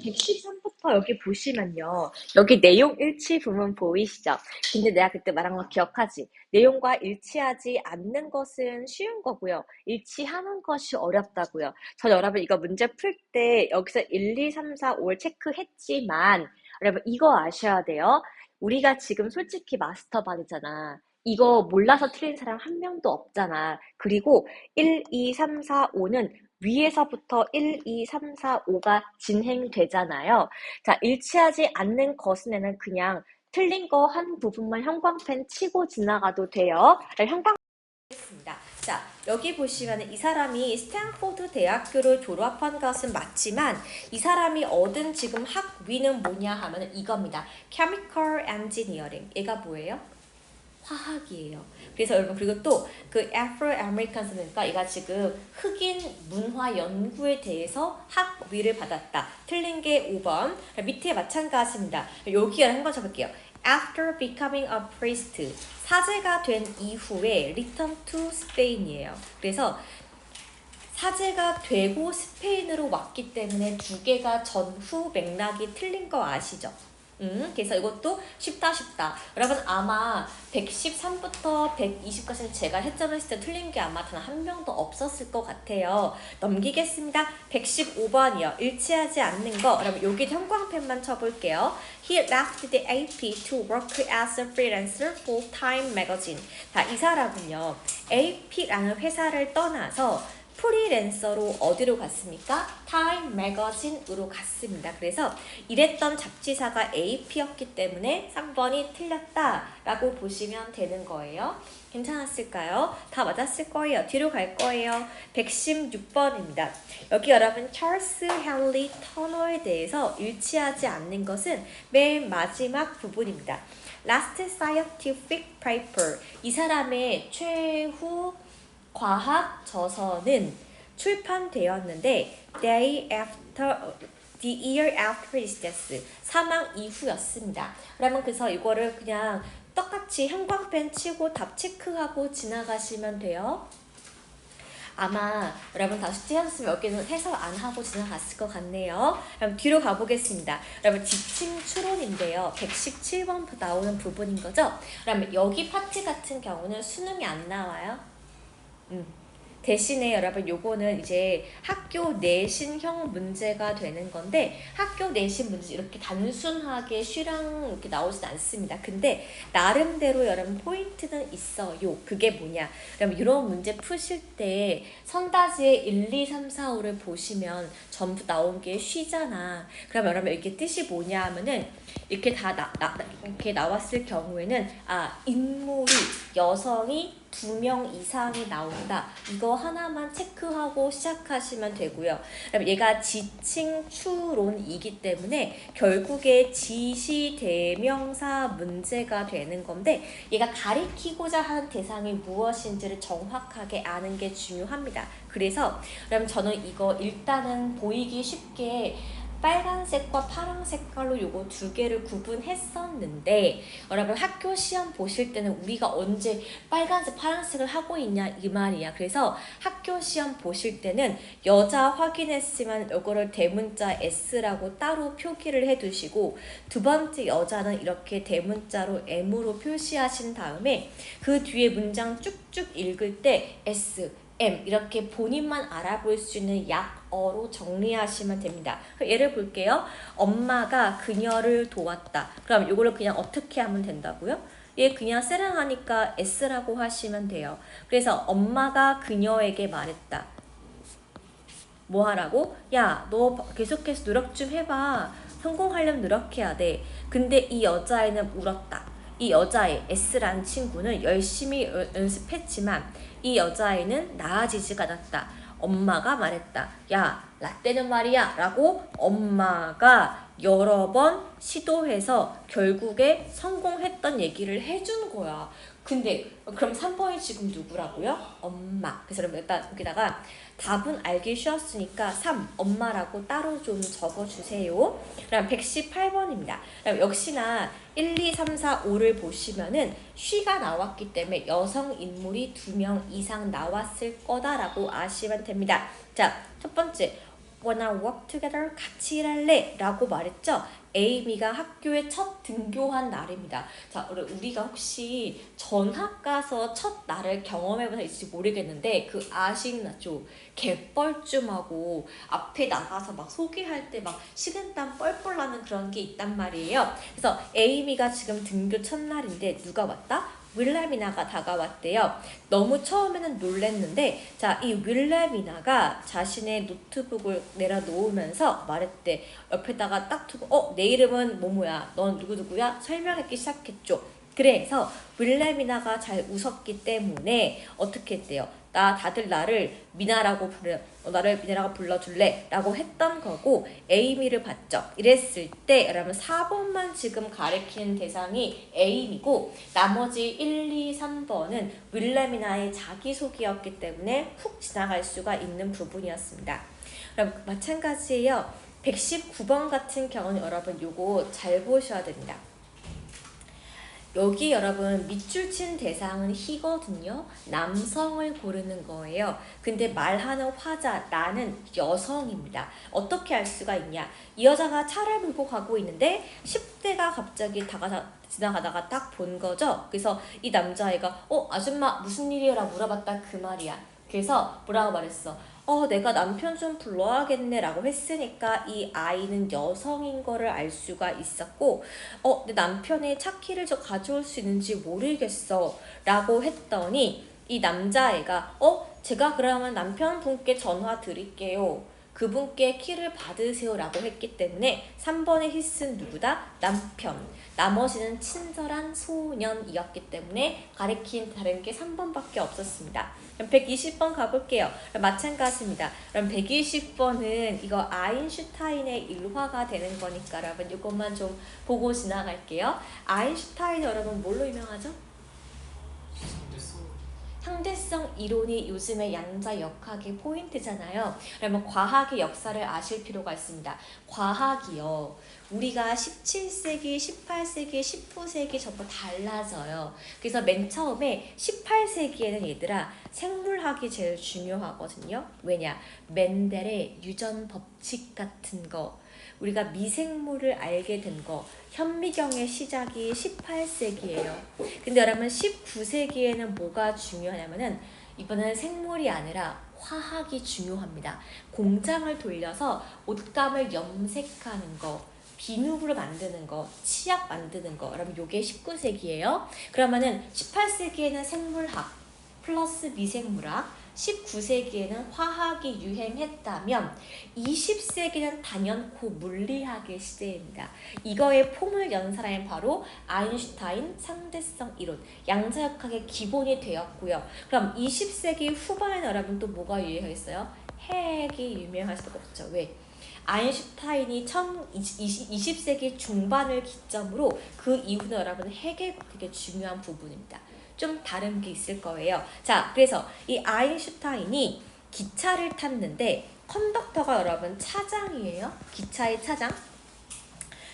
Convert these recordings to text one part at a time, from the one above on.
113부터 여기 보시면요. 여기 내용 일치 부분 보이시죠? 근데 내가 그때 말한 거 기억하지? 내용과 일치하지 않는 것은 쉬운 거고요. 일치하는 것이 어렵다고요. 저 여러분 이거 문제 풀 때 여기서 1, 2, 3, 4, 5를 체크했지만 여러분 이거 아셔야 돼요. 우리가 지금 솔직히 마스터반이잖아. 이거 몰라서 틀린 사람 한 명도 없잖아. 그리고 1, 2, 3, 4, 5는 위에서부터 1, 2, 3, 4, 5가 진행되잖아요. 자, 일치하지 않는 것은에는 그냥 틀린 거 한 부분만 형광펜 치고 지나가도 돼요. 형광펜 습니다. 자, 여기 보시면 이 사람이 스탠포드 대학교를 졸업한 것은 맞지만 이 사람이 얻은 지금 학위는 뭐냐 하면 이겁니다. Chemical Engineering. 얘가 뭐예요? 화학이에요. 그래서 여러분 그리고 또 그 Afro Americans니까 얘가 지금 흑인 문화 연구에 대해서 학위를 받았다. 틀린 게 5번. 밑에 마찬가지입니다. 여기 한번 쳐볼게요. After becoming a priest, 사제가 된 이후에 return to Spain이에요. 그래서 사제가 되고 스페인으로 왔기 때문에 두 개가 전후 맥락이 틀린 거 아시죠? 그래서 이것도 쉽다. 여러분 아마 113부터 120까지는 제가 해점했을 때 틀린 게 아마 단 한 명도 없었을 것 같아요. 넘기겠습니다. 115번이요. 일치하지 않는 거. 여러분 여기 형광펜만 쳐볼게요. He left the AP to work as a freelancer full-time magazine. 자, 이 사람은요. AP라는 회사를 떠나서 프리랜서로 어디로 갔습니까? 타임 매거진으로 갔습니다. 그래서 일했던 잡지사가 AP였기 때문에 3번이 틀렸다라고 보시면 되는 거예요. 괜찮았을까요? 다 맞았을 거예요. 뒤로 갈 거예요. 116번입니다. 여기 여러분 찰스 헨리 터너에 대해서 일치하지 않는 것은 맨 마지막 부분입니다. Last Scientific Paper. 이 사람의 최후 과학 저서는 출판되었는데 the year after his death, 사망 이후였습니다. 그러면 그래서 이거를 그냥 똑같이 형광펜 치고 답 체크하고 지나가시면 돼요. 아마 여러분 다 숙제하셨으면 여기는 해설 안 하고 지나갔을 것 같네요. 그럼 뒤로 가보겠습니다. 여러분 지침 추론인데요. 117번부터 나오는 부분인 거죠. 그러면 여기 파트 같은 경우는 수능이 안 나와요. 대신에 여러분 요거는 이제 학교 내신형 문제가 되는 건데 학교 내신 문제 이렇게 단순하게 쉬랑 이렇게 나오진 않습니다. 근데 나름대로 여러분 포인트는 있어요. 그게 뭐냐? 그럼 이런 문제 푸실 때 선다지에 1, 2, 3, 4, 5를 보시면 전부 나온 게 쉬잖아. 그럼 여러분 이게 뜻이 뭐냐 하면은 이렇게 다 이렇게 나왔을 경우에는 인물이 여성이 2명 이상이 나온다. 이거 하나만 체크하고 시작하시면 되고요. 그럼 얘가 지칭 추론이기 때문에 결국에 지시대명사 문제가 되는 건데 얘가 가리키고자 하는 대상이 무엇인지를 정확하게 아는 게 중요합니다. 그래서 그럼 저는 이거 일단은 보이기 쉽게 빨간색과 파란 색깔로 요거 두 개를 구분했었는데 여러분 학교 시험 보실 때는 우리가 언제 빨간색 파란색을 하고 있냐 이 말이야. 그래서 학교 시험 보실 때는 여자 확인했으면 요거를 대문자 S라고 따로 표기를 해두시고 두 번째 여자는 이렇게 대문자로 M으로 표시하신 다음에 그 뒤에 문장 쭉쭉 읽을 때 S M 이렇게 본인만 알아볼 수 있는 약어로 정리하시면 됩니다. 예를 볼게요. 엄마가 그녀를 도왔다. 그럼 이거를 그냥 어떻게 하면 된다고요? 얘 그냥 쎄랑하니까 S라고 하시면 돼요. 그래서 엄마가 그녀에게 말했다. 뭐 하라고? 야, 너 계속해서 노력 좀 해봐. 성공하려면 노력해야 돼. 근데 이 여자애는 울었다. 이 여자애 S라는 친구는 열심히 연습했지만 이 여자애는 나아지지가 않았다. 엄마가 말했다. 야, 라떼는 말이야 라고 엄마가 여러 번 시도해서 결국에 성공했던 얘기를 해준 거야. 근데 그럼 3번이 지금 누구라고요? 엄마. 그래서 일단 여기다가 답은 알기 쉬웠으니까 3, 엄마라고 따로 좀 적어주세요. 그럼 118번입니다. 그럼 역시나 1, 2, 3, 4, 5를 보시면은 쉬가 나왔기 때문에 여성 인물이 2명 이상 나왔을 거다라고 아시면 됩니다. 자, 첫 번째. wanna work together? 같이 일할래? 라고 말했죠. 에이미가 학교에 첫 등교한 날입니다. 자, 우리가 혹시 전학 가서 첫 날을 경험해본 적 있을지 모르겠는데 그 아시나죠? 개뻘쭘하고 앞에 나가서 막 소개할 때 막 식은땀 뻘뻘 나는 그런 게 있단 말이에요. 그래서 에이미가 지금 등교 첫날인데 누가 왔다? 윌레미나가 다가왔대요. 너무 처음에는 놀랬는데 자, 이 윌레미나가 자신의 노트북을 내려놓으면서 말했대. 옆에다가 딱 두고 내 이름은 뭐뭐야. 넌 누구누구야? 설명하기 시작했죠. 그래서 윌레미나가 잘 웃었기 때문에 어떻게 했대요? 다들 나를 미나라고 나를 미나라고 불러줄래? 라고 했던 거고 에이미를 봤죠. 이랬을 때 여러분 4번만 지금 가리키는 대상이 에이미고 나머지 1, 2, 3번은 윌레미나의 자기소개였기 때문에 훅 지나갈 수가 있는 부분이었습니다. 그럼 마찬가지예요. 119번 같은 경우는 여러분 요거 잘 보셔야 됩니다. 여기 여러분 밑줄 친 대상은 he거든요. 남성을 고르는 거예요. 근데 말하는 화자 나는 여성입니다. 어떻게 알 수가 있냐? 이 여자가 차를 몰고 가고 있는데 10대가 갑자기 지나가다가 딱 본 거죠. 그래서 이 남자애가 아줌마 무슨 일이야? 라고 물어봤다 그 말이야. 그래서 뭐라고 말했어? 내가 남편 좀 불러야겠네 라고 했으니까 이 아이는 여성인 거를 알 수가 있었고 내 남편의 차 키를 저 가져올 수 있는지 모르겠어 라고 했더니 이 남자애가 제가 그러면 남편분께 전화 드릴게요. 그분께 키를 받으세요 라고 했기 때문에 3번의 히스는 누구다? 남편. 나머지는 친절한 소년이었기 때문에 가리킨 다른 게 3번밖에 없었습니다. 그럼 120번 가볼게요. 마찬가지입니다. 그럼 120번은 이거 아인슈타인의 일화가 되는 거니까 여러분 이것만 좀 보고 지나갈게요. 아인슈타인 여러분 뭘로 유명하죠? 상대성 이론이 요즘의 양자역학의 포인트잖아요. 그러면 과학의 역사를 아실 필요가 있습니다. 과학이요. 우리가 17세기, 18세기, 19세기 전부 달라져요. 그래서 맨 처음에 18세기에는 얘들아 생물학이 제일 중요하거든요. 왜냐? 멘델의 유전 법칙 같은 거. 우리가 미생물을 알게 된 거, 현미경의 시작이 18세기예요. 근데 여러분 19세기에는 뭐가 중요하냐면은 이번에는 생물이 아니라 화학이 중요합니다. 공장을 돌려서 옷감을 염색하는 거, 비누를 만드는 거, 치약 만드는 거. 여러분 요게 19세기예요. 그러면은 18세기에는 생물학 플러스 미생물학, 19세기에는 화학이 유행했다면 20세기는 단연코 물리학의 시대입니다. 이거의 폼을 연 사람이 바로 아인슈타인 상대성 이론, 양자역학의 기본이 되었고요. 그럼 20세기 후반에 여러분 또 뭐가 유행했어요? 핵이 유명할 수밖에 없죠. 왜? 아인슈타인이 20세기 중반을 기점으로 그 이후는 여러분 핵이 되게 중요한 부분입니다. 좀 다른 게 있을 거예요. 자, 그래서 이 아인슈타인이 기차를 탔는데 컨덕터가 여러분 차장이에요. 기차의 차장.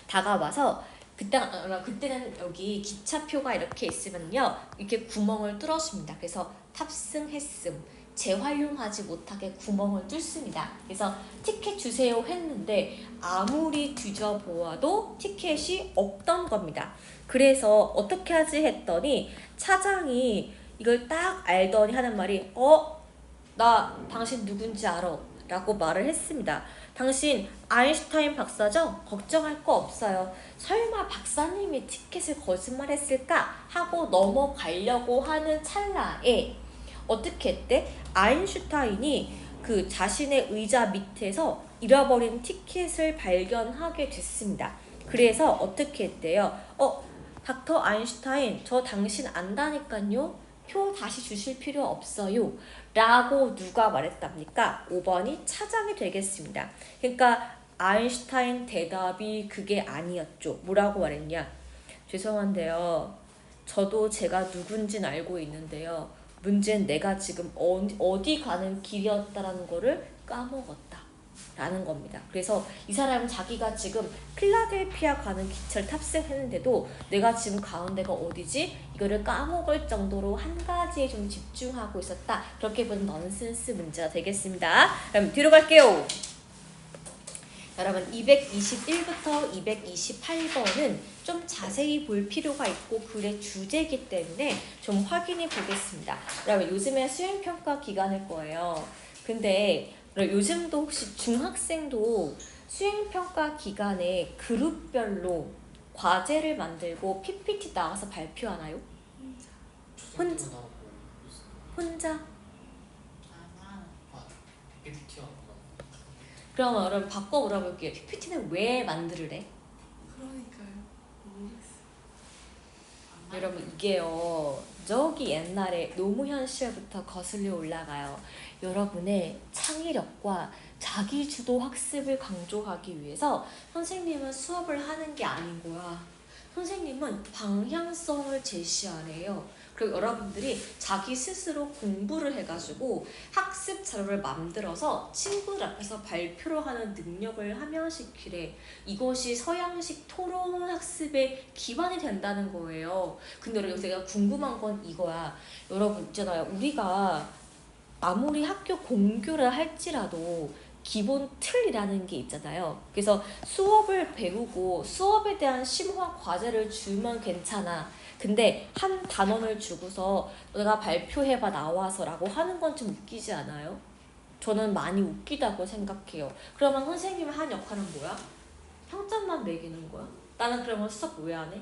다가와서 그때는 여기 기차표가 이렇게 있으면요. 이렇게 구멍을 뚫어줍니다. 그래서 탑승했음. 재활용하지 못하게 구멍을 뚫습니다. 그래서 티켓 주세요 했는데 아무리 뒤져보아도 티켓이 없던 겁니다. 그래서 어떻게 하지 했더니 차장이 이걸 딱 알더니 하는 말이 나 당신 누군지 알아 라고 말을 했습니다. 당신 아인슈타인 박사죠? 걱정할 거 없어요. 설마 박사님이 티켓을 거짓말했을까 하고 넘어가려고 하는 찰나에 어떻게 했대? 아인슈타인이 그 자신의 의자 밑에서 잃어버린 티켓을 발견하게 됐습니다. 그래서 어떻게 했대요? 닥터 아인슈타인, 저 당신 안다니까요? 표 다시 주실 필요 없어요. 라고 누가 말했답니까? 5번이 차장이 되겠습니다. 그러니까 아인슈타인 대답이 그게 아니었죠. 뭐라고 말했냐? 죄송한데요. 저도 제가 누군지는 알고 있는데요. 문제는 내가 지금 어디 가는 길이었다라는 거를 까먹었다. 라는 겁니다. 그래서 이 사람은 자기가 지금 필라델피아 가는 기차를 탑승했는데도 내가 지금 가는 데가 어디지? 이거를 까먹을 정도로 한 가지에 좀 집중하고 있었다. 그렇게 보는 넌센스 문제가 되겠습니다. 그럼 뒤로 갈게요. 여러분 221부터 228번은 좀 자세히 볼 필요가 있고 글의 주제이기 때문에 좀 확인해 보겠습니다. 여러분 요즘에 수행평가 기간일 거예요. 근데 요즘도 혹시 중학생도 수행평가 기간에 그룹별로 과제를 만들고 PPT 나가서 발표하나요? 혼자? 혼자? 그럼 여러분 바꿔 물어볼게요. PPT는 왜 만들으래? 그러니까요. 모르겠어요. 여러분 이게요. 저기 옛날에 노무현 시절부터 거슬려 올라가요. 여러분의 창의력과 자기주도 학습을 강조하기 위해서 선생님은 수업을 하는 게 아닌 거야. 선생님은 방향성을 제시하래요. 그리고 여러분들이 자기 스스로 공부를 해가지고 학습 자료를 만들어서 친구들 앞에서 발표를 하는 능력을 함양시키래. 이것이 서양식 토론 학습의 기반이 된다는 거예요. 근데 여러분 제가 궁금한 건 이거야. 여러분 있잖아요. 우리가 아무리 학교 공교를 할지라도 기본 틀이라는 게 있잖아요. 그래서 수업을 배우고 수업에 대한 심화 과제를 주면 괜찮아. 근데 한 단원을 주고서 내가 발표해봐 나와서 라고 하는 건 좀 웃기지 않아요? 저는 많이 웃기다고 생각해요. 그러면 선생님이 한 역할은 뭐야? 평점만 매기는 거야? 나는 그러면 수업 왜 안 해?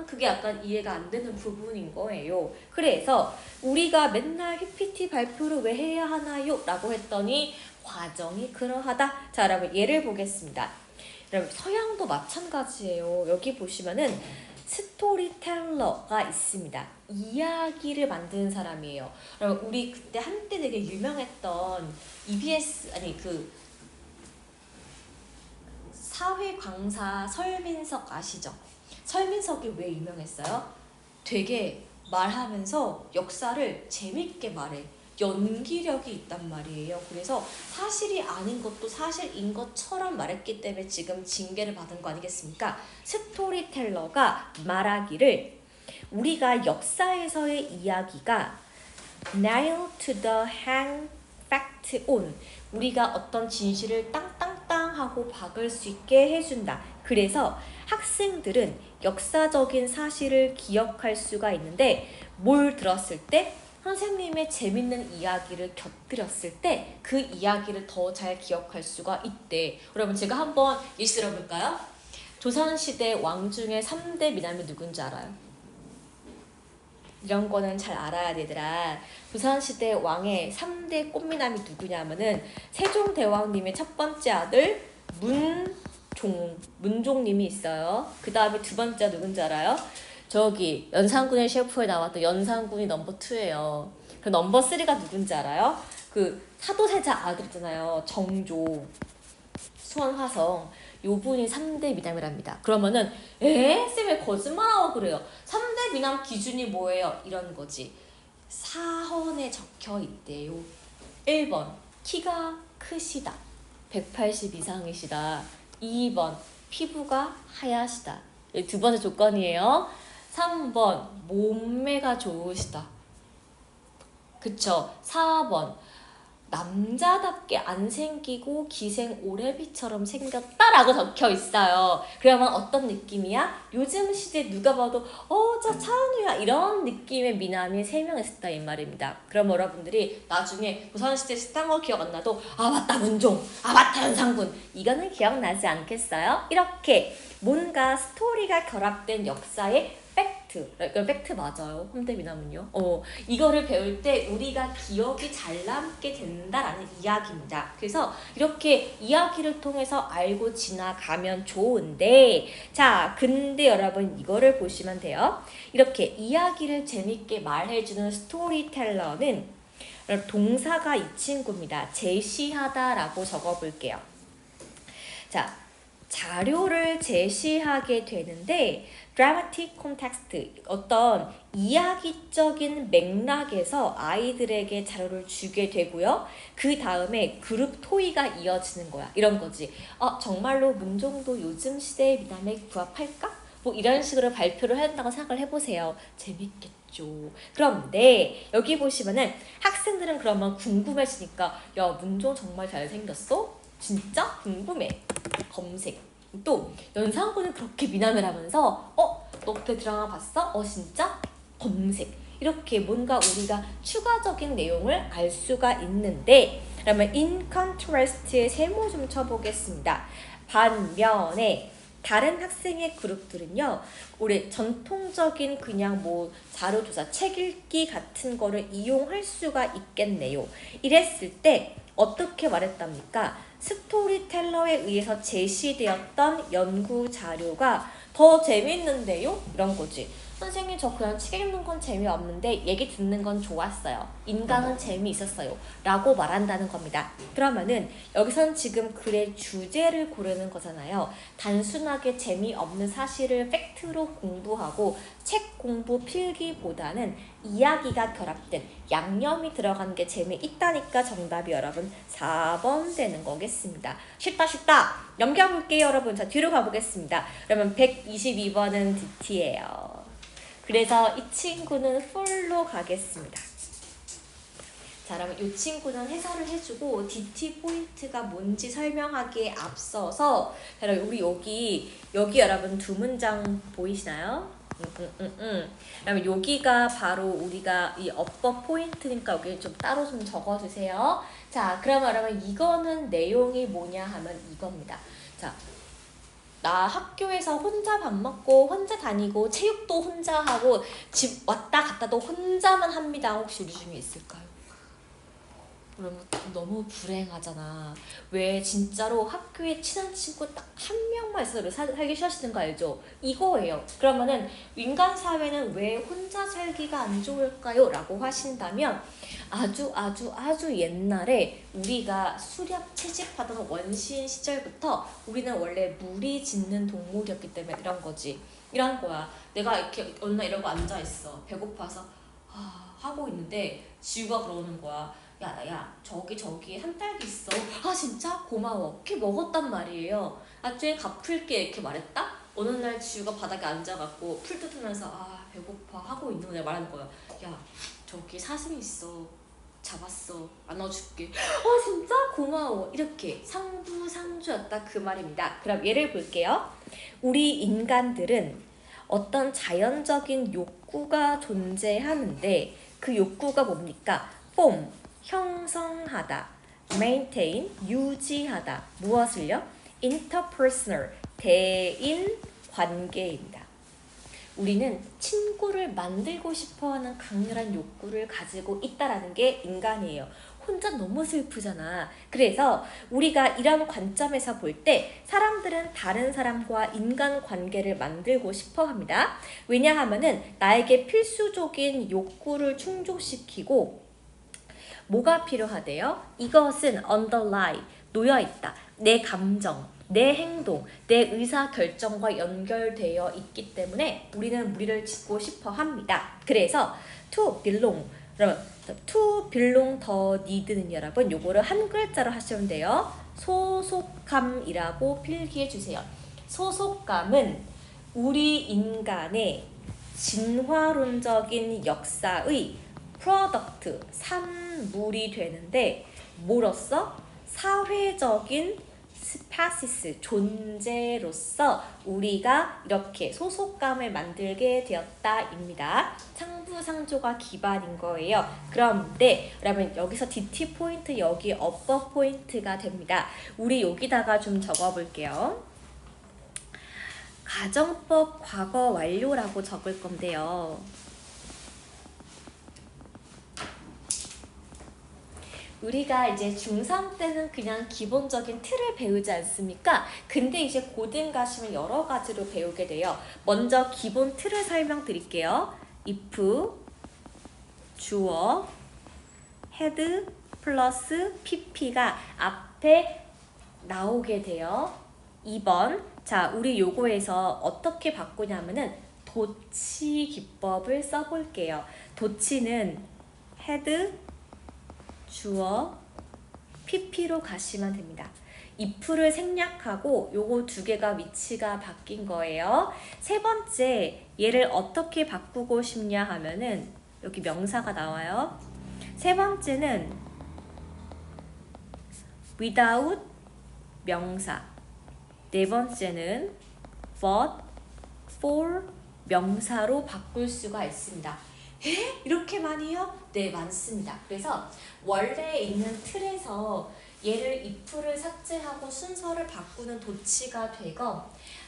그게 약간 이해가 안 되는 부분인 거예요. 그래서 우리가 맨날 PPT 발표를 왜 해야 하나요? 라고 했더니 과정이 그러하다. 자, 여러분 예를 보겠습니다. 여러분 서양도 마찬가지예요. 여기 보시면은 스토리텔러가 있습니다. 이야기를 만드는 사람이에요. 여러분 우리 그때 한때 되게 유명했던 EBS 아니 그 사회 강사 설민석 아시죠? 설민석이 왜 유명했어요? 되게 말하면서 역사를 재밌게 말해. 연기력이 있단 말이에요. 그래서 사실이 아닌 것도 사실인 것처럼 말했기 때문에 지금 징계를 받은 거 아니겠습니까? 스토리텔러가 말하기를 우리가 역사에서의 이야기가 nail to the hand fact on 우리가 어떤 진실을 땅땅땅 하고 박을 수 있게 해준다. 그래서 학생들은 역사적인 사실을 기억할 수가 있는데 뭘 들었을 때 선생님의 재밌는 이야기를 곁들였을 때 그 이야기를 더 잘 기억할 수가 있대. 여러분 제가 한번 예시 들어볼까요? 조선시대 왕 중에 3대 미남이 누군지 알아요? 이런 거는 잘 알아야 되더라. 조선시대 왕의 3대 꽃미남이 누구냐면은 세종대왕님의 첫 번째 아들 문종님이 있어요. 그 다음에 두 번째가 누군지 알아요? 저기 연산군의 셰프에 나왔던 연산군이 넘버 2예요. 그 넘버 3가 누군지 알아요? 그 사도세자 아들 있잖아요. 정조, 수원화성. 요 분이 3대 미남이랍니다. 그러면은 쌤 왜 거짓말하고 그래요? 3대 미남 기준이 뭐예요? 이런 거지. 사헌에 적혀 있대요. 1번 키가 크시다. 180 이상이시다. 2번 피부가 하얗시다. 두 번째 조건이에요. 3번 몸매가 좋으시다. 그쵸? 4번 남자답게 안 생기고 기생 오래비처럼 생겼다라고 적혀 있어요. 그러면 어떤 느낌이야? 요즘 시대 누가 봐도 저 차은우야 이런 느낌의 미남이 3명 있었다 이 말입니다. 그럼 여러분들이 나중에 조선시대 딴 거 기억 안 나도 맞다 문종, 맞다 연산군 이거는 기억나지 않겠어요? 이렇게 뭔가 스토리가 결합된 역사의 팩트, 팩트 맞아요. 홍대미남은요. 이거를 배울 때 우리가 기억이 잘 남게 된다라는 이야기입니다. 그래서 이렇게 이야기를 통해서 알고 지나가면 좋은데, 자, 근데 여러분 이거를 보시면 돼요. 이렇게 이야기를 재밌게 말해주는 스토리텔러는 동사가 이 친구입니다. 제시하다라고 적어볼게요. 자, 자료를 제시하게 되는데 dramatic context, 어떤 이야기적인 맥락에서 아이들에게 자료를 주게 되고요. 그 다음에 그룹 토의가 이어지는 거야. 이런 거지. 정말로 문종도 요즘 시대의 미남에 부합할까? 뭐 이런 식으로 발표를 한다고 생각을 해보세요. 재밌겠죠. 그런데 여기 보시면은 학생들은 그러면 궁금해지니까 야 문종 정말 잘생겼어? 진짜 궁금해. 검색. 또 연상군은 그렇게 미남을 하면서 너 그때 드라마 봤어? 진짜? 검색. 이렇게 뭔가 우리가 추가적인 내용을 알 수가 있는데, 그러면 in contrast의 세모 좀 쳐보겠습니다. 반면에 다른 학생의 그룹들은요, 우리 전통적인 그냥 뭐 자료조사, 책 읽기 같은 거를 이용할 수가 있겠네요. 이랬을 때 어떻게 말했답니까? 스토리텔러에 의해서 제시되었던 연구 자료가 더 재밌는데요? 이런 거지. 선생님, 저 그냥 책 읽는 건 재미없는데 얘기 듣는 건 좋았어요. 인강은 재미있었어요. 라고 말한다는 겁니다. 그러면은 여기선 지금 글의 주제를 고르는 거잖아요. 단순하게 재미없는 사실을 팩트로 공부하고 책 공부 필기보다는 이야기가 결합된 양념이 들어간 게 재미있다니까 정답이 여러분 4번 되는 거겠습니다. 쉽다. 넘겨볼게요, 여러분. 자, 뒤로 가보겠습니다. 그러면 122번은 DT예요. 그래서 이 친구는 full로 가겠습니다. 자, 그러면 이 친구는 해설을 해주고 DT 포인트가 뭔지 설명하기에 앞서서, 자, 우리 여기 여러분 두 문장 보이시나요? 그러면 여기가 바로 우리가 이 업버 포인트니까 여기 좀 따로 좀 적어주세요. 자, 그러면 여러분 이거는 내용이 뭐냐 하면 이겁니다. 자, 나 학교에서 혼자 밥 먹고 혼자 다니고 체육도 혼자 하고 집 왔다 갔다도 혼자만 합니다. 혹시 우리 중에 있을까요? 그러면 너무 불행하잖아. 왜 진짜로 학교에 친한 친구 딱 한 명만 있어도 살기 싫으시는 거 알죠? 이거예요. 그러면은 인간 사회는 왜 혼자 살기가 안 좋을까요? 라고 하신다면 아주 옛날에 우리가 수렵 채집하던 원시인 시절부터 우리는 원래 무리 짓는 동물이었기 때문에 이런 거지. 이런 거야. 내가 이렇게 어느 날 이러고 앉아있어. 배고파서 하고 있는데 지우가 그러는 거야. 야, 저기 한 딸기 있어. 진짜? 고마워. 이렇게 먹었단 말이에요. 나중에 갚을게 이렇게 말했다? 어느 날 지우가 바닥에 앉아갖고 풀 뜯으면서 배고파 하고 있는 거 내가 말하는 거야. 야, 저기 사슴 있어. 잡았어. 안아줄게. 진짜? 고마워. 이렇게 상부상조였다 그 말입니다. 그럼 예를 볼게요. 우리 인간들은 어떤 자연적인 욕구가 존재하는데 그 욕구가 뭡니까? form, 형성하다, maintain, 유지하다. 무엇을요? interpersonal, 대인 관계입니다. 우리는 친구를 만들고 싶어하는 강렬한 욕구를 가지고 있다라는 게 인간이에요. 혼자 너무 슬프잖아. 그래서 우리가 이런 관점에서 볼 때 사람들은 다른 사람과 인간관계를 만들고 싶어 합니다. 왜냐하면은 나에게 필수적인 욕구를 충족시키고 뭐가 필요하대요? 이것은 underlie, 놓여있다. 내 감정, 내 행동, 내 의사결정과 연결되어 있기 때문에 우리는 무리를 짓고 싶어 합니다. 그래서 to belong, 그러면 to belong the need는 여러분 요거를 한 글자로 하시면 돼요. 소속감이라고 필기해 주세요. 소속감은 우리 인간의 진화론적인 역사의 프로덕트, 산물이 되는데 뭐로써? 사회적인 스파시스, 존재로서 우리가 이렇게 소속감을 만들게 되었다입니다. 상부상조가 기반인 거예요. 그런데 여러분 여기서 DT 포인트, 여기 업버 포인트가 됩니다. 우리 여기다가 좀 적어볼게요. 가정법 과거 완료라고 적을 건데요. 우리가 이제 중3 때는 그냥 기본적인 틀을 배우지 않습니까? 근데 이제 고등 가시면 여러 가지로 배우게 돼요. 먼저 기본 틀을 설명드릴게요. if, 주어, had 플러스 pp가 앞에 나오게 돼요. 2번, 자, 우리 요거에서 어떻게 바꾸냐면은 도치 기법을 써볼게요. 도치는 had, 주어, pp로 가시면 됩니다. if를 생략하고 요거 두 개가 위치가 바뀐 거예요. 세 번째, 얘를 어떻게 바꾸고 싶냐 하면은 여기 명사가 나와요. 세 번째는 without 명사. 네 번째는 but, for 명사로 바꿀 수가 있습니다. 이렇게 많이요? 네, 많습니다. 그래서 원래 있는 틀에서 얘를 if를 삭제하고 순서를 바꾸는 도치가 되건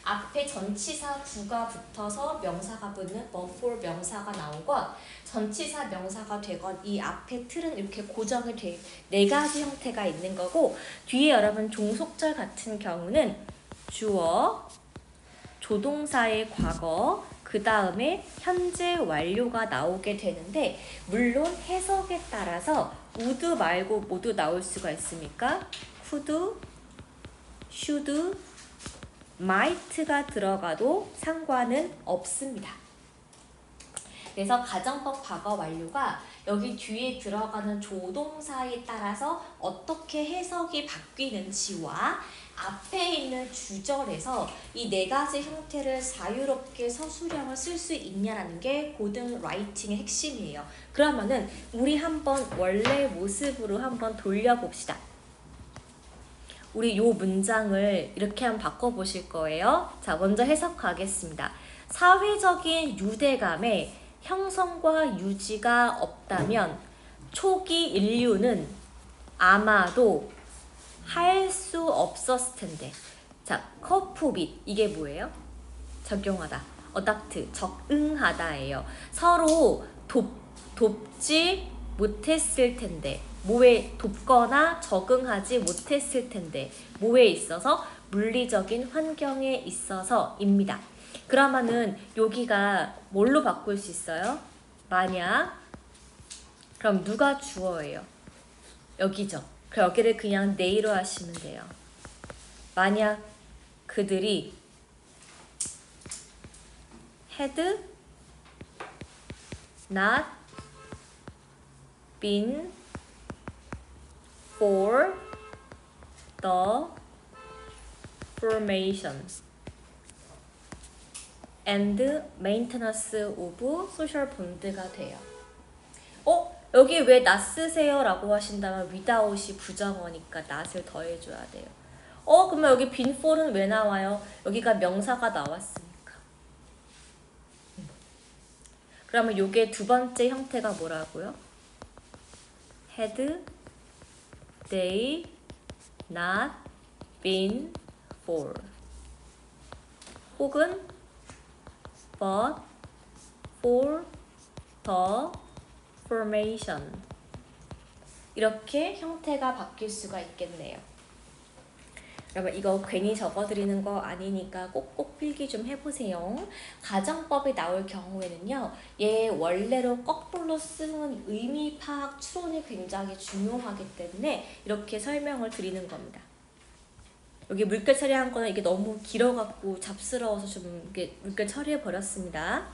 앞에 전치사 구가 붙어서 명사가 붙는 but, for 명사가 나오건 전치사 명사가 되건 이 앞에 틀은 이렇게 고정이 돼 네 가지 형태가 있는 거고 뒤에 여러분 종속절 같은 경우는 주어, 조동사의 과거, 그 다음에 현재 완료가 나오게 되는데 물론 해석에 따라서 would 말고 모두 나올 수가 있습니까? could, should, might가 들어가도 상관은 없습니다. 그래서 가정법 과거 완료가 여기 뒤에 들어가는 조동사에 따라서 어떻게 해석이 바뀌는지와 앞에 있는 주절에서 이 네 가지 형태를 자유롭게 서술형을 쓸 수 있냐라는 게 고등 라이팅의 핵심이에요. 그러면은 우리 한번 원래 모습으로 한번 돌려봅시다. 우리 요 문장을 이렇게 한번 바꿔보실 거예요. 자, 먼저 해석하겠습니다. 사회적인 유대감에 형성과 유지가 없다면 초기 인류는 아마도 할 수 없었을 텐데. 자, 커프빗 이게 뭐예요? 적용하다. 어닥트 적응하다예요. 서로 돕지 못했을 텐데. 뭐에 돕거나 적응하지 못했을 텐데. 뭐에 있어서? 물리적인 환경에 있어서입니다. 그러면은 여기가 뭘로 바꿀 수 있어요? 만약 그럼 누가 주어예요? 여기죠. 그럼 여기를 그냥 they로 하시면 돼요. 만약 그들이 had not been for the formation and maintenance of social bond가 돼요. 여기 왜 not 쓰세요? 라고 하신다면 without이 부정어니까 not을 더해줘야 돼요. 그러면 여기 been for는 왜 나와요? 여기가 명사가 나왔으니까. 그러면 요게 두 번째 형태가 뭐라고요? had they not been for 혹은 but for the formation 이렇게 형태가 바뀔 수가 있겠네요. 여러분 이거 괜히 적어드리는 거 아니니까 꼭꼭 필기 좀 해보세요. 가정법이 나올 경우에는요. 얘 원래로 거꾸로 쓰는 의미 파악 추론이 굉장히 중요하기 때문에 이렇게 설명을 드리는 겁니다. 여기 물결 처리한 거는 이게 너무 길어갖고 잡스러워서 좀 이렇게 물결 처리해 버렸습니다.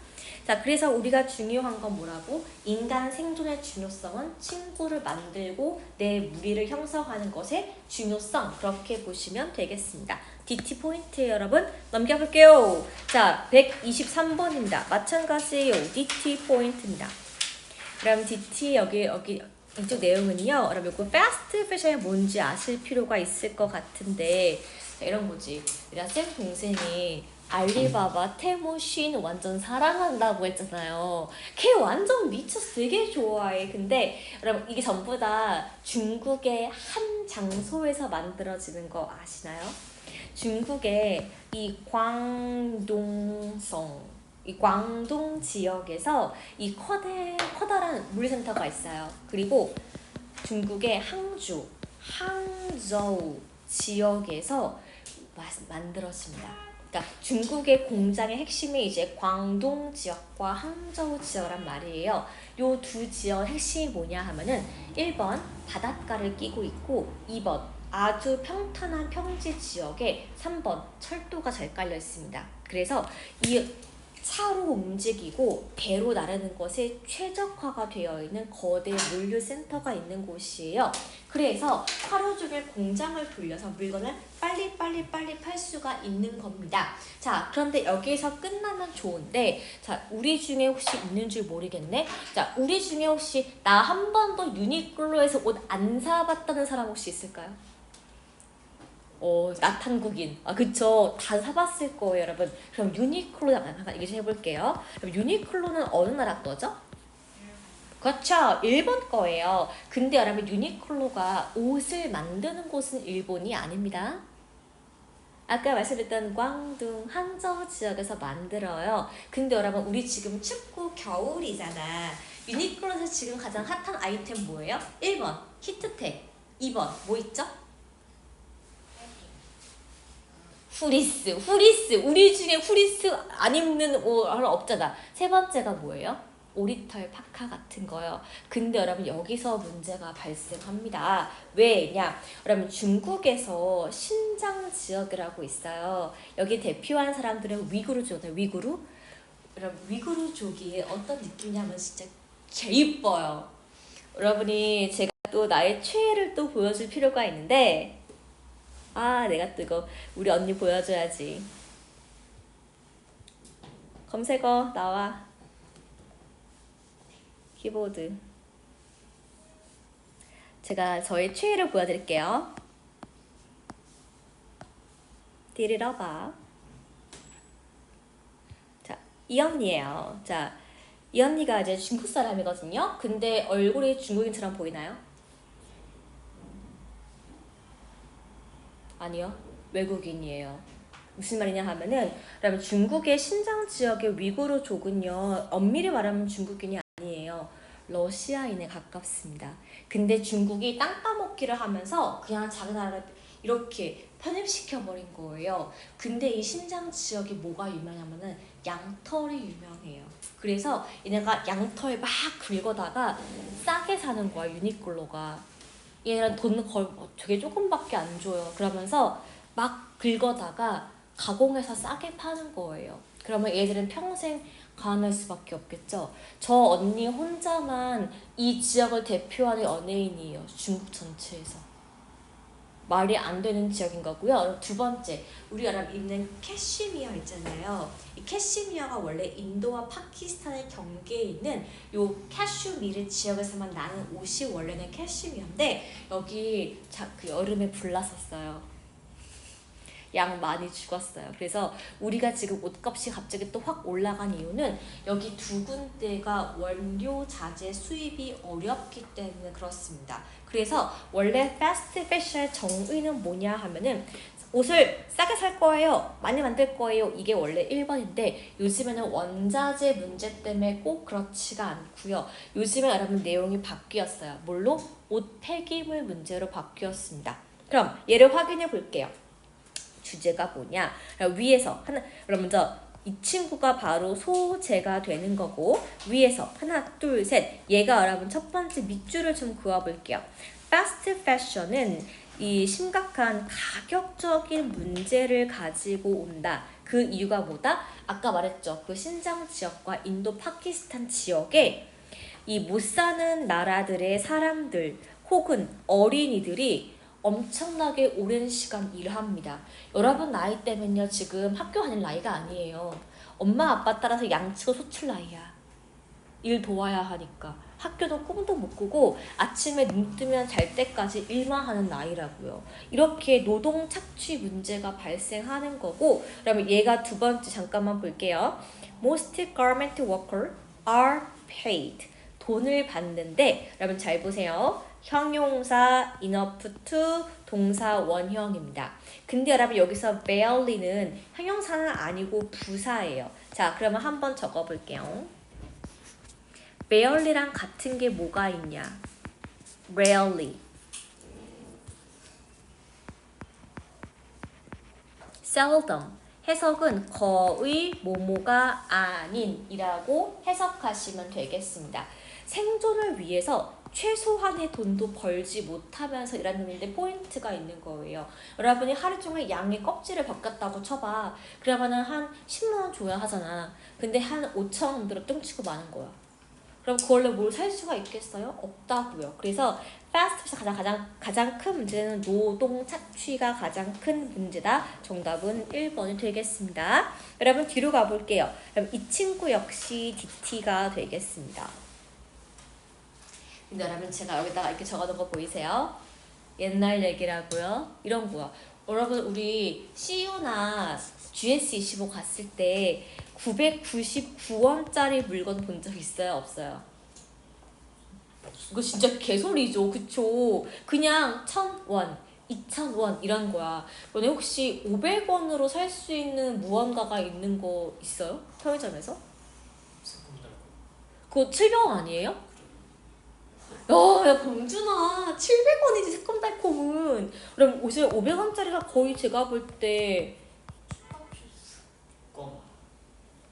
자, 그래서 우리가 중요한 건 뭐라고? 인간 생존의 중요성은 친구를 만들고 내 무리를 형성하는 것의 중요성 그렇게 보시면 되겠습니다. DT 포인트예요, 여러분. 넘겨볼게요. 자, 123번입니다. 마찬가지예요. DT 포인트입니다. 그럼 DT 여기 이쪽 내용은요. 여러분 이거 패스트 패션이 뭔지 아실 필요가 있을 것 같은데 이런 거지. 내가 쌤 동생이 알리바바 테무 쉰 완전 사랑한다고 했잖아요. 걔 완전 미쳐서 되게 좋아해. 근데 여러분 이게 전부 다 중국의 한 장소에서 만들어지는 거 아시나요? 중국의 이 광동성 이 광동 지역에서 이 커다란 물류센터가 있어요. 그리고 중국의 항저우 지역에서 만들어집니다. 그러니까 중국의 공장의 핵심이 이제 광동 지역과 항저우 지역란 말이에요. 요 두 지역 핵심이 뭐냐 하면은 1번 바닷가를 끼고 있고 2번 아주 평탄한 평지 지역에 3번 철도가 잘 깔려 있습니다. 그래서 이 차로 움직이고 배로 나르는 것에 최적화가 되어 있는 거대 물류센터가 있는 곳이에요. 그래서 하루 종일 공장을 돌려서 물건을 빨리 팔 수가 있는 겁니다. 자, 그런데 여기서 끝나면 좋은데 자, 우리 중에 혹시 있는 줄 모르겠네. 자, 우리 중에 혹시 나 한 번도 유니클로에서 옷 안 사봤다는 사람 혹시 있을까요? 나탄국인. 아, 그쵸. 다 사봤을 거예요, 여러분. 그럼 유니클로 잠깐 얘기 좀 해볼게요. 그럼 유니클로는 어느 나라 거죠? 그렇죠. 일본 거예요. 근데 여러분 유니클로가 옷을 만드는 곳은 일본이 아닙니다. 아까 말씀드렸던 광둥, 항저우 지역에서 만들어요. 근데 여러분 우리 지금 춥고 겨울이잖아. 유니클로에서 지금 가장 핫한 아이템 뭐예요? 1번 히트텍, 2번 뭐 있죠? 후리스. 우리 중에 후리스 안 입는 옷 하나 없잖아. 세 번째가 뭐예요? 오리털 파카 같은 거요. 근데 여러분 여기서 문제가 발생합니다. 왜냐? 여러분 중국에서 신장 지역이라고 있어요. 여기 대표한 사람들은 위구르족이에요. 위구르? 여러분 위구르족이 어떤 느낌이냐면 진짜 개 이뻐요. 여러분이 제가 또 나의 최애를 또 보여줄 필요가 있는데 내가 또 이거 우리 언니 보여줘야지. 검색어 나와. 키보드. 제가 저의 최애를 보여드릴게요. 디리러봐. 자, 이 언니예요. 자, 이 언니가 이제 중국 사람이거든요. 근데 얼굴이 중국인처럼 보이나요? 아니요. 외국인이에요. 무슨 말이냐 하면은 그러면 중국의 신장 지역의 위구르족은요. 엄밀히 말하면 중국인이 아니에요. 러시아인에 가깝습니다. 근데 중국이 땅 따먹기를 하면서 그냥 자기 나라를 이렇게 편입시켜버린 거예요. 근데 이 신장 지역이 뭐가 유명하면은 양털이 유명해요. 그래서 얘네가 양털 막 긁어다가 싸게 사는 거야, 유니클로가. 얘는 돈 되게 조금밖에 안 줘요. 그러면서 막 긁어다가 가공해서 싸게 파는 거예요. 그러면 얘들은 평생 가난할 수밖에 없겠죠. 저 언니 혼자만 이 지역을 대표하는 연예인이에요. 중국 전체에서. 말이 안 되는 지역인 거고요. 두 번째, 우리가 입는 캐시미어 있잖아요. 이 캐시미어가 원래 인도와 파키스탄의 경계에 있는 요 캐슈미르 지역에서만 나는 옷이 원래는 캐시미어인데 여기 그 여름에 불났었어요. 양 많이 죽었어요. 그래서 우리가 지금 옷값이 갑자기 또 확 올라간 이유는 여기 두 군데가 원료 자재 수입이 어렵기 때문에 그렇습니다. 그래서 원래 패스트 패션의 정의는 뭐냐 하면은 옷을 싸게 살 거예요. 많이 만들 거예요. 이게 원래 1번인데 요즘에는 원자재 문제 때문에 꼭 그렇지가 않고요. 요즘에 여러분 내용이 바뀌었어요. 뭘로? 옷 폐기물 문제로 바뀌었습니다. 그럼 얘를 확인해 볼게요. 주제가 뭐냐? 위에서 하나, 그럼 먼저 이 친구가 바로 소재가 되는 거고 위에서 하나, 둘, 셋. 얘가 여러분 첫 번째 밑줄을 좀 그어볼게요. 패스트 패션은 이 심각한 가격적인 문제를 가지고 온다. 그 이유가 뭐다? 아까 말했죠. 그 신장 지역과 인도 파키스탄 지역에 이 못 사는 나라들의 사람들 혹은 어린이들이 엄청나게 오랜 시간 일합니다. 여러분 나이 때면요 지금 학교 다닐 나이가 아니에요. 엄마 아빠 따라서 양치고 소출 나이야. 일 도와야 하니까. 학교도 꿈도 못 꾸고 아침에 눈 뜨면 잘 때까지 일만 하는 나이라고요. 이렇게 노동 착취 문제가 발생하는 거고 그러면 얘가 두 번째 잠깐만 볼게요. Most garment workers are paid. 돈을 받는데 여러분 잘 보세요. 형용사 enough to 동사 원형입니다. 근데 여러분 여기서 barely는 형용사는 아니고 부사예요. 자 그러면 한번 적어볼게요. barely랑 같은 게 뭐가 있냐? rarely, seldom. 해석은 거의 뭐뭐가 아닌 이라고 해석하시면 되겠습니다. 생존을 위해서 최소한의 돈도 벌지 못하면서 일하는데 포인트가 있는 거예요. 여러분이 하루 종일 양의 껍질을 벗겼다고 쳐봐. 그러면은 한 10만원 줘야 하잖아. 근데 한 5천원 들어 뚱치고 마는 거야. 그럼 그걸로 뭘 살 수가 있겠어요? 없다고요. 그래서 패스트 패션 가장 큰 문제는 노동 착취가 가장 큰 문제다. 정답은 1번이 되겠습니다. 여러분 뒤로 가볼게요. 그럼 이 친구 역시 DT가 되겠습니다. 근데 여러분 제가 여기다가 이렇게 적어놓은 거 보이세요? 옛날 얘기라고요. 이런 거야. 여러분 우리 CU나 GS25 갔을 때 999원짜리 물건 본 적 있어요? 없어요? 이거 진짜 개소리죠. 그쵸? 그냥 1,000원, 2,000원 이런 거야. 너네 혹시 500원으로 살 수 있는 무언가가 있는 거 있어요? 편의점에서? 그거 700원 아니에요? 야, 범준아, 700원이지, 새콤달콤은. 그럼 요새 500원짜리가 거의 제가 볼 때, 껌.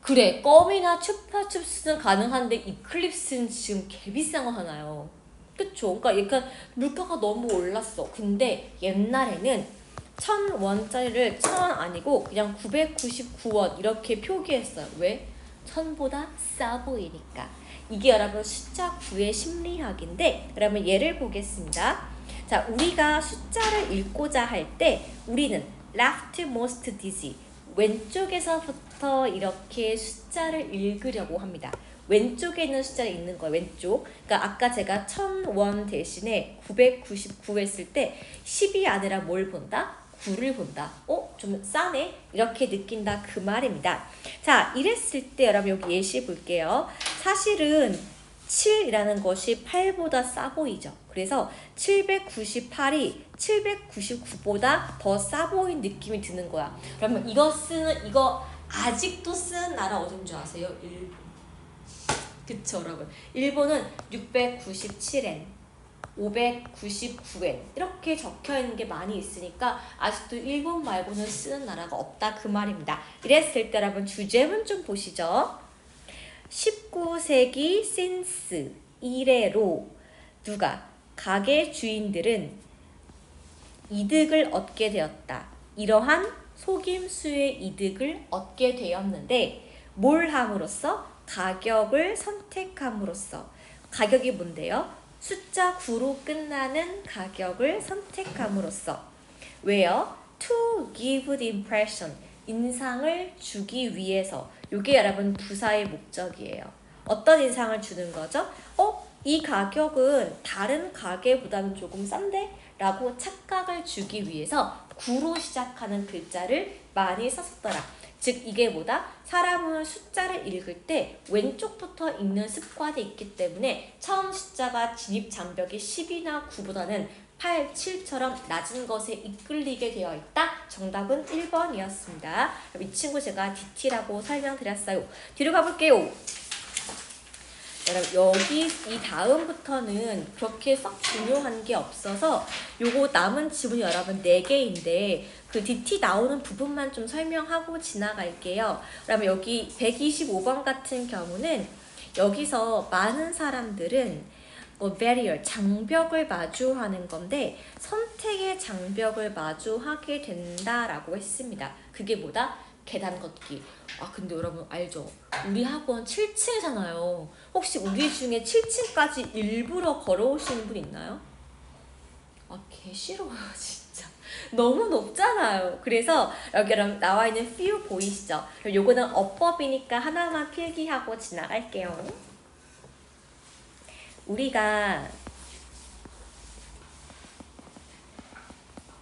그래, 껌이나 추파춥스는 가능한데, 이클립스는 지금 개 비싼 거 하나요. 그쵸? 그러니까 약간 물가가 너무 올랐어. 근데 옛날에는 1,000원짜리를 1,000원 아니고, 그냥 999원 이렇게 표기했어요. 왜? 1,000보다 싸 보이니까. 이게 여러분 숫자 9의 심리학인데, 여러분 예를 보겠습니다. 자, 우리가 숫자를 읽고자 할 때 우리는 leftmost digit, 왼쪽에서부터 이렇게 숫자를 읽으려고 합니다. 왼쪽에 있는 숫자를 읽는 거예요. 왼쪽. 그러니까 아까 제가 1,000원 대신에 999 했을 때 10이 아니라 뭘 본다? 9를 본다. 좀 싸네? 이렇게 느낀다 그 말입니다. 자, 이랬을 때 여러분 여기 예시 볼게요. 사실은 7이라는 것이 8보다 싸 보이죠. 그래서 798이 799보다 더 싸 보인 느낌이 드는 거야. 그러면 이거 아직도 쓰는 나라 어딘 줄 아세요? 일본. 그쵸, 여러분. 일본은 697엔, 599엔 이렇게 적혀있는 게 많이 있으니까 아직도 일본 말고는 쓰는 나라가 없다 그 말입니다. 이랬을 때 여러분 주제문 좀 보시죠. 19세기 since 이래로 누가 가게 주인들은 이득을 얻게 되었다. 이러한 속임수의 이득을 얻게 되었는데 뭘 함으로써? 가격을 선택함으로써. 가격이 뭔데요? 숫자 9로 끝나는 가격을 선택함으로써. 왜요? To give the impression. 인상을 주기 위해서. 이게 여러분 부사의 목적이에요. 어떤 인상을 주는 거죠? 이 가격은 다른 가게보다는 조금 싼데? 라고 착각을 주기 위해서 9로 시작하는 글자를 많이 썼더라. 즉 이게 뭐다? 사람은 숫자를 읽을 때 왼쪽부터 읽는 습관이 있기 때문에 처음 숫자가 진입 장벽이 10이나 9보다는 8, 7처럼 낮은 것에 이끌리게 되어 있다. 정답은 1번이었습니다. 이 친구 제가 DT라고 설명드렸어요. 뒤로 가볼게요. 여러분 여기 이 다음부터는 그렇게 썩 중요한 게 없어서 요거 남은 지문이 여러분 4개인데 그 DT 나오는 부분만 좀 설명하고 지나갈게요. 그러면 여기 125번 같은 경우는 여기서 많은 사람들은 barrier, 장벽을 마주하는 건데 선택의 장벽을 마주하게 된다라고 했습니다. 그게 뭐다? 계단 걷기. 근데 여러분 알죠? 우리 학원 7층이잖아요. 혹시 우리 중에 7층까지 일부러 걸어오시는 분 있나요? 개 싫어요 진짜. 너무 높잖아요. 그래서 여기 나와 있는 few 보이시죠? 요거는 어법이니까 하나만 필기하고 지나갈게요. 우리가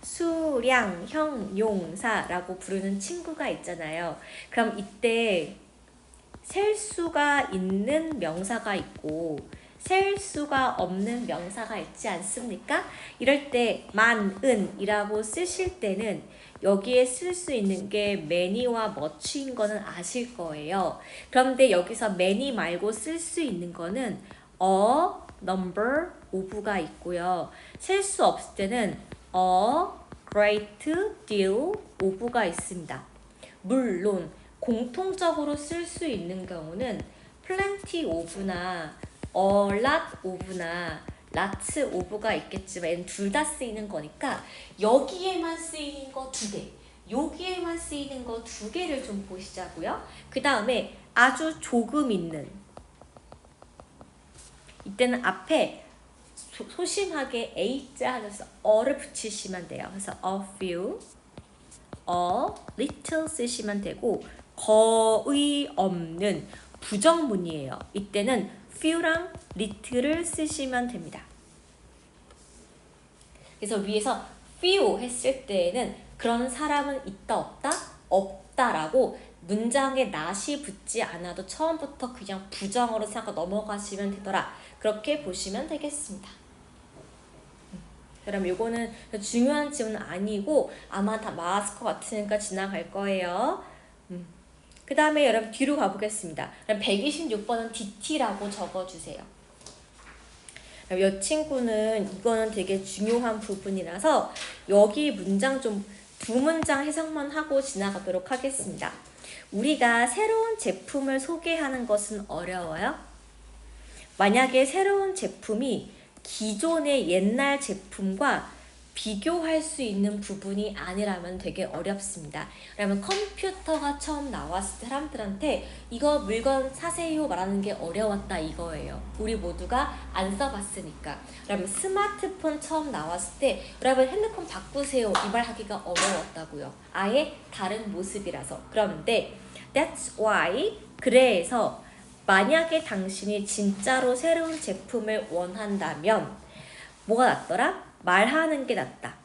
수량형 용사라고 부르는 친구가 있잖아요. 그럼 이때 셀 수가 있는 명사가 있고 셀 수가 없는 명사가 있지 않습니까? 이럴 때 만은이라고 쓰실 때는 여기에 쓸 수 있는 게 many와 much인 거는 아실 거예요. 그런데 여기서 many 말고 쓸 수 있는 거는 a number of가 있고요. 셀 수 없을 때는 a great deal of가 있습니다. 물론 공통적으로 쓸 수 있는 경우는 plenty of나 a lot of나 lots of가 있겠지만 둘 다 쓰이는 거니까 여기에만 쓰이는 거 2개, 여기에만 쓰이는 거 2개를 좀 보시자고요. 그 다음에 아주 조금 있는, 이때는 앞에 소심하게 A자 하셔서 어를 붙이시면 돼요. 그래서 a few, a little 쓰시면 되고 거의 없는 부정문이에요. 이때는 few랑 little를 쓰시면 됩니다. 그래서 위에서 few 했을 때에는 그런 사람은 있다 없다? 없다라고 문장에 not이 붙지 않아도 처음부터 그냥 부정어로 생각하고 넘어가시면 되더라. 그렇게 보시면 되겠습니다. 그럼 요거는 중요한 지문은 아니고 아마 다 맞을 것 같으니까 지나갈 거예요. 그 다음에 여러분 뒤로 가보겠습니다. 그럼 126번은 DT라고 적어주세요. 이 친구는 이거는 되게 중요한 부분이라서 여기 문장 좀 두 문장 해석만 하고 지나가도록 하겠습니다. 우리가 새로운 제품을 소개하는 것은 어려워요? 만약에 새로운 제품이 기존의 옛날 제품과 비교할 수 있는 부분이 아니라면 되게 어렵습니다. 그러면 컴퓨터가 처음 나왔을 때 사람들한테 이거 물건 사세요 말하는 게 어려웠다 이거예요. 우리 모두가 안 써봤으니까. 그러면 스마트폰 처음 나왔을 때 여러분 핸드폰 바꾸세요 이 말 하기가 어려웠다고요. 아예 다른 모습이라서. 그런데 that's why 그래서 만약에 당신이 진짜로 새로운 제품을 원한다면 뭐가 낫더라? 말하는 게 낫다.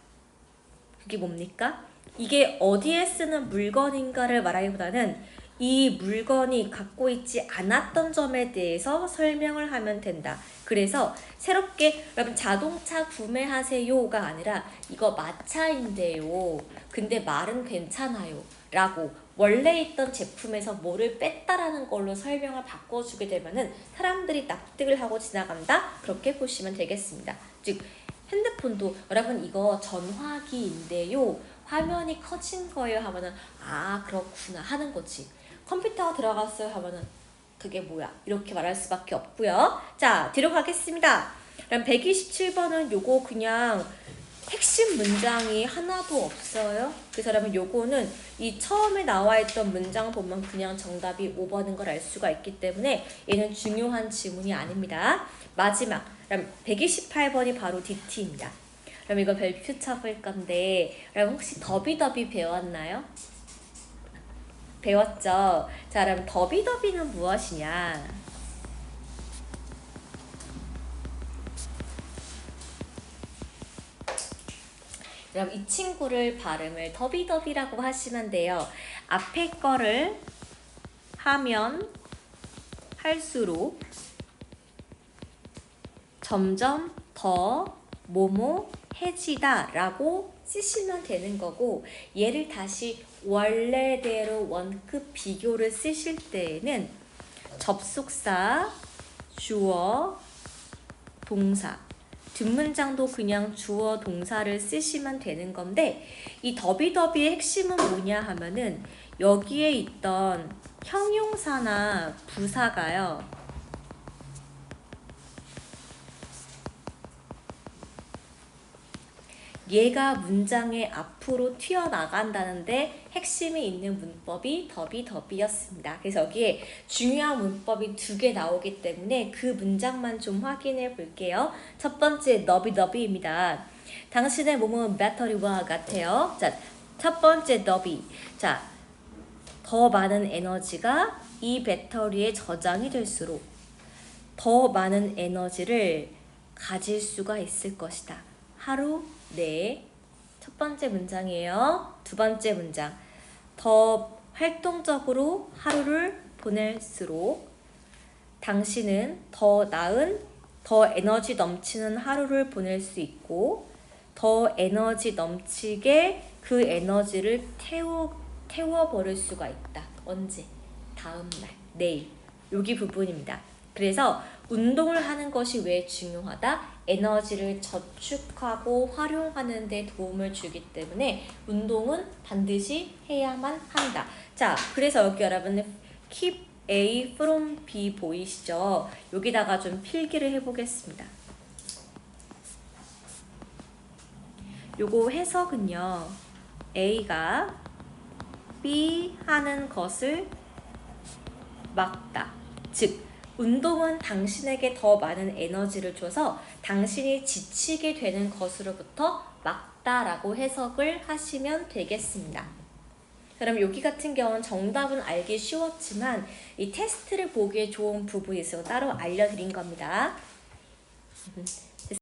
그게 뭡니까? 이게 어디에 쓰는 물건인가를 말하기보다는 이 물건이 갖고 있지 않았던 점에 대해서 설명을 하면 된다. 그래서 새롭게 여러분 자동차 구매하세요가 아니라 이거 마차인데요. 근데 말은 괜찮아요. 라고 원래 있던 제품에서 뭐를 뺐다라는 걸로 설명을 바꿔주게 되면은 사람들이 납득을 하고 지나간다. 그렇게 보시면 되겠습니다. 즉 핸드폰도 여러분 이거 전화기인데요. 화면이 커진 거예요 하면은 아 그렇구나 하는 거지. 컴퓨터가 들어갔어요 하면은 그게 뭐야 이렇게 말할 수밖에 없고요. 자 뒤로 가겠습니다. 그럼 127번은 요거 그냥 핵심 문장이 하나도 없어요. 그래서 여러분 요거는 이 처음에 나와 있던 문장 보면 그냥 정답이 5번인 걸 알 수가 있기 때문에 얘는 중요한 지문이 아닙니다. 마지막 그럼 128번이 바로 DT입니다. 그럼 이거 별표 쳐볼 건데 여러분 혹시 더비더비 배웠나요? 배웠죠? 자 그럼 더비더비는 무엇이냐? 그럼 이 친구를 발음을 더비더비라고 하시면 돼요. 앞에 거를 하면 할수록 점점 더 뭐뭐해지다 라고 쓰시면 되는 거고 얘를 다시 원래대로 원급 비교를 쓰실 때에는 접속사, 주어, 동사 뒷문장도 그냥 주어 동사를 쓰시면 되는 건데 이 더비더비의 핵심은 뭐냐 하면은 여기에 있던 형용사나 부사가요. 얘가 문장의 앞으로 튀어나간다는데 핵심이 있는 문법이 더비더비였습니다. 그래서 여기에 중요한 문법이 2개 나오기 때문에 그 문장만 좀 확인해 볼게요. 첫 번째 더비더비입니다. 당신의 몸은 배터리와 같아요. 자, 첫 번째 더비. 자, 더 많은 에너지가 이 배터리에 저장이 될수록 더 많은 에너지를 가질 수가 있을 것이다. 하루 네, 첫 번째 문장이에요. 두 번째 문장. 더 활동적으로 하루를 보낼수록 당신은 더 나은, 더 에너지 넘치는 하루를 보낼 수 있고 더 에너지 넘치게 그 에너지를 태워버릴 수가 있다. 언제? 다음날, 내일. 여기 부분입니다. 그래서 운동을 하는 것이 왜 중요하다? 에너지를 저축하고 활용하는 데 도움을 주기 때문에 운동은 반드시 해야만 한다. 자, 그래서 여기 여러분은 keep A from B 보이시죠? 여기다가 좀 필기를 해보겠습니다. 요거 해석은요. A가 B 하는 것을 막다. 즉 운동은 당신에게 더 많은 에너지를 줘서 당신이 지치게 되는 것으로부터 막다라고 해석을 하시면 되겠습니다. 그럼 여기 같은 경우는 정답은 알기 쉬웠지만 이 테스트를 보기에 좋은 부분이 있어서 따로 알려드린 겁니다.